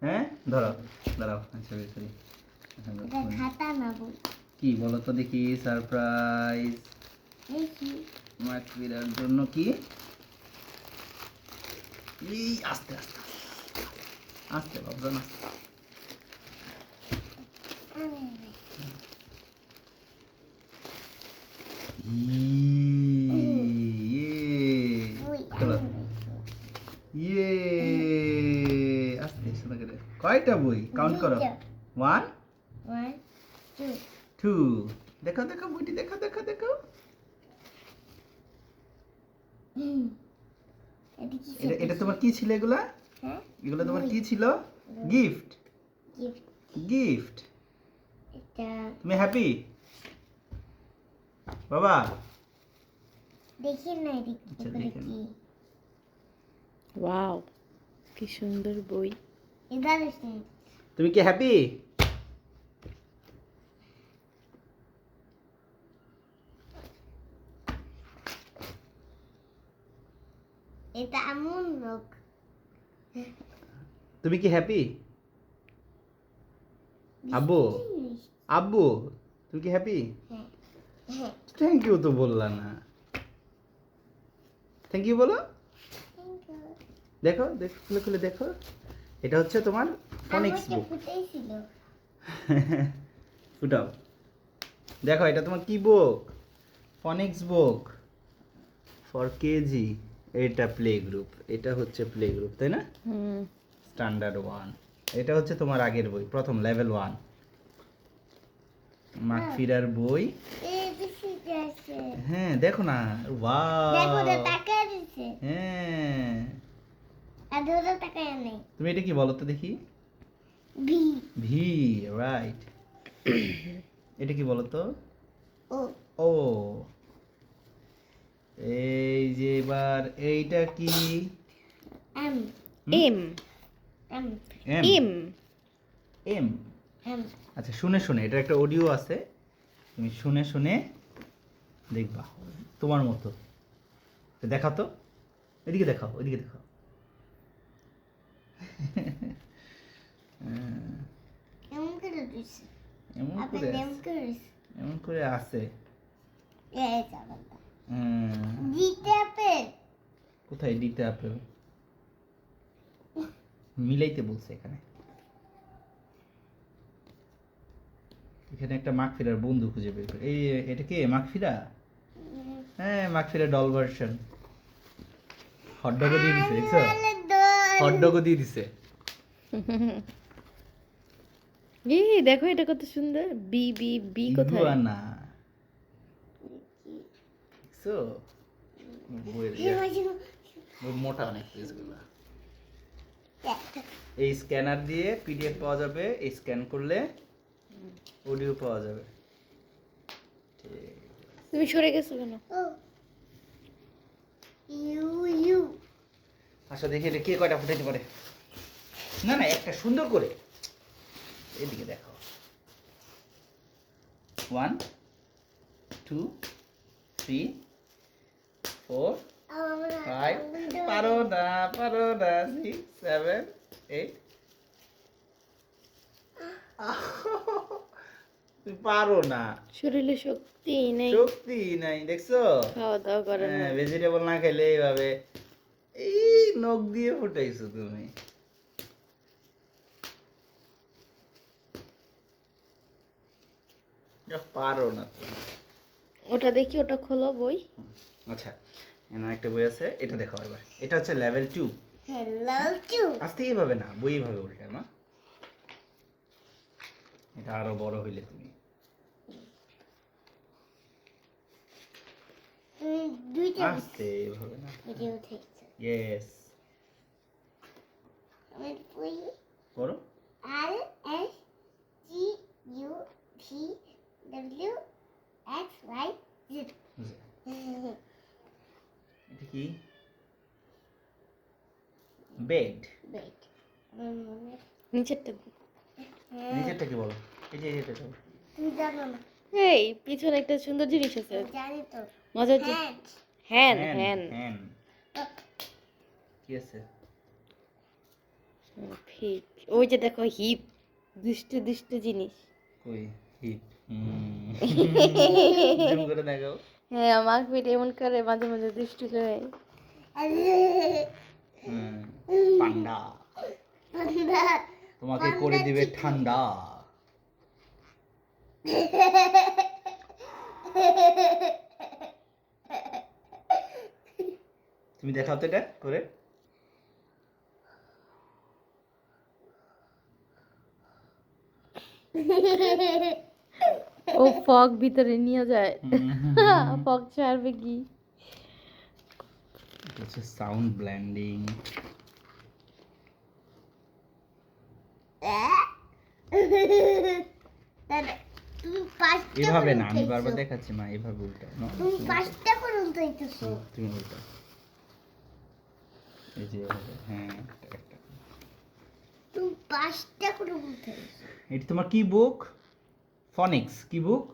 হ্যাঁ ধরো দাঁড়াও আচ্ছা সরি খাতা না বই কি বলো তো দেখি সারপ্রাইজ দেখি মাকফিরার জন্য কি এই আস্তে আস্তে আস্তে বাবরা না ইয়ে আস্তে শোনা করে কয়টা বই কাউন্ট করো 1 1 2 2 দেখো দেখো বইটি দেখো দেখো দেখো এটা তোমার কি ছিল এগুলা হ্যাঁ এগুলো তোমার কি ছিল গিফট গিফট গিফট এটা তুমি হ্যাপি বাবা দেখি না আচ্ছা, এটা দেখেন। কি ওয়াও কি সুন্দর বই এবার তুমি কি হ্যাপি এটা এমন লোক তুমি কি হ্যাপি আব্বু আব্বু তুমি কি হ্যাপি হ্যাঁ হ্যাঁ থ্যাংক ইউ তো বললা না থ্যাংক ইউ বলো থ্যাংক ইউ দেখো দেখো খুলে খুলে দেখো এটা হচ্ছে তোমার ফনিক্স বুক ফুটাইছিল ফুটাও দেখো এটা তোমার কি বুক ফনিক্স বুক ফর কেজি এটা প্লে গ্রুপ এটা হচ্ছে প্লে গ্রুপ তাই না হুম স্ট্যান্ডার্ড 1 এটা হচ্ছে তোমার আগের বই প্রথম লেভেল 1 মাকফিরার বই এই বেশি আছে হ্যাঁ দেখো না ওয়াও দেখো তো টাকা দিছে হ্যাঁ আর দুটো টাকা নেই তুমি এটা কি বলো তো দেখি ভি ভি রাইট এটা কি বলো তো ও ও এই যে এবার এইটা কি এম এম এম এম এম এম এম আচ্ছা শুনে শুনে এটা একটা অডিও আছে তুমি শুনে শুনে দেখবা তোমার মতো তো দেখাও তো এদিকে দেখাও ওইদিকে দেখাও এমন করে দিছে এমন আপনি করে এমন করে দিছে এমন করে আছে এই চালাটা হুম, দিতে আপে কোথায় দিতে আপেল মিলাইতে বলছে এখানে এখানে একটা মাকফিরার বন্ধু খুঁজে বের করে এই এটা কে মাকফিরা হ্যাঁ মাকফিরা ডল ভার্সন হটডগও দিয়ে দিছে দেখছো হটডগও দিয়ে দিছে এই দেখো এটা কত সুন্দর বি বি বি কোথায় ইগুয়ানা দেখছো বইয়ের বই মোটা অনেক পেজগুলো এই স্ক্যানার দিয়ে পিডিএফ পাওয়া যাবে এই স্ক্যান করলে অডিও পাওয়া যাবে তুমি সরে গেছো কেন ও ইউ ইউ আচ্ছা দেখি এটা কে কয়টা ফুটাইতে পারে না না একটা সুন্দর করে এদিকে দেখো 1 2 3 4 5 পারো না 6 7 8 তুমি পারো না শরীরে শক্তি নেই শক্তি নাই দেখছো খাওয়া দাওয়া করে না হ্যাঁ ভেজিটেবল না খেলে এইভাবে এই নখ দিয়ে ফুটাইছো তুমি পারো না তুমি। ওটা দেখি ওটা খোলো বই আচ্ছা এখানে একটা বই আছে এটা দেখো এবার এটা হচ্ছে লেভেল 2 হ্যালো টু আস্তে এইভাবে না বই এইভাবে উল্টে না এটা আরো বড় হইলে তুমি দুইটা আস্তে এইভাবে না ভিডিও দেখছে ইয়েস আমি বই করো R S T U V W X Y Z এটা কি বেড বেড নিচেরটা নিচেরটা কি বলো এই যে এটা বলো তুমি জানো না এই পিছনে একটা সুন্দর জিনিস আছে জানি তো মজার হ্যান হ্যান হ্যান কি আছে ফিট, ওই যে দেখো হিপ, দুষ্ট দুষ্ট জিনিস। কই হিপ জুম করে দেখাও। হ্যাঁ আমার ফিট এমন করে মাঝে মাঝে দুষ্ট করে। পান্ডা পান্ডা তোমাকে করে দিবে ঠান্ডা। তুমি দেখাও তো এটা করে। ও ফগ ভিতরে নিয়ে যায়। ফগ ছাড়বে কি? এটা হচ্ছে সাউন্ড ব্লেন্ডিং। দাদা তুমি পাঁচটা এভাবে করে না, আমি উঠাইছো। বারবার দেখাচ্ছি মা, এভাবে উল্টা না, তুমি পাঁচটা করে উঠাইতেছো। তুমি উল্টা, এই যে এভাবে, হ্যাঁ একটা। তুমি পাঁচটা করে উঠাইছো। এটা তোমার কি বুক? ফনিক্স কি বুক?